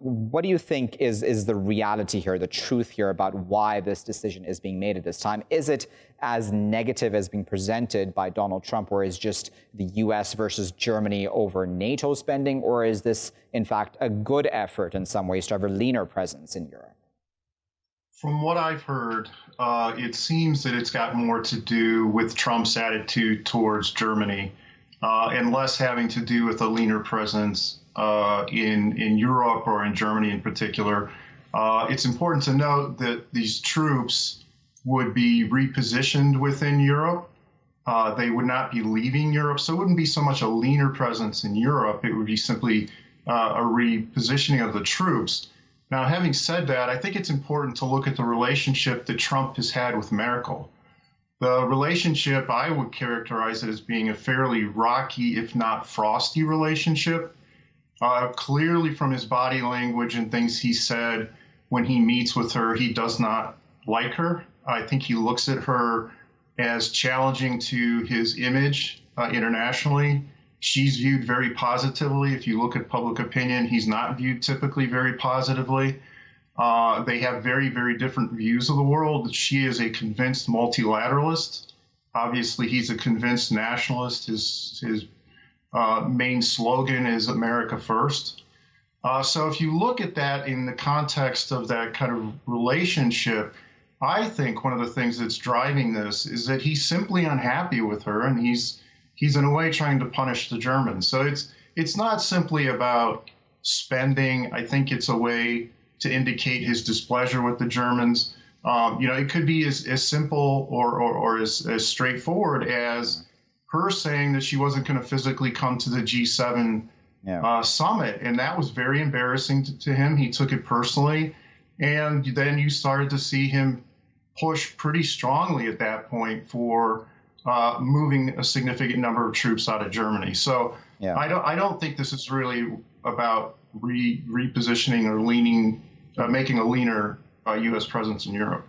what do you think is the reality here, the truth here about why this decision is being made at this time? Is it as negative as being presented by Donald Trump, where it's just the U.S. versus Germany over NATO spending, or is this, in fact, a good effort in some ways to have a leaner presence in Europe? From what I've heard, it seems that it's got more to do with Trump's attitude towards Germany and less having to do with a leaner presence in Europe or in Germany in particular. It's important to note that these troops would be repositioned within Europe. They would not be leaving Europe, so it wouldn't be so much a leaner presence in Europe. It would be simply a repositioning of the troops. Now, having said that, I think it's important to look at the relationship that Trump has had with Merkel. The relationship, I would characterize it as being a fairly rocky, if not frosty relationship. Clearly from his body language and things he said when he meets with her, he does not like her. I think he looks at her as challenging to his image internationally. She's viewed very positively. If you look at public opinion, he's not viewed typically very positively. They have very, very different views of the world. She is a convinced multilateralist. Obviously, he's a convinced nationalist. His main slogan is America First. So if you look at that in the context of that kind of relationship, I think one of the things that's driving this is that he's simply unhappy with her, and he's in a way trying to punish the Germans. So it's not simply about spending. I think it's a way to indicate his displeasure with the Germans. It could be as simple or as straightforward as her saying that she wasn't going to physically come to the G7 summit. And that was very embarrassing to him. He took it personally. And then you started to see him push pretty strongly at that point for moving a significant number of troops out of Germany. So I don't think this is really about repositioning or making a leaner U.S. presence in Europe.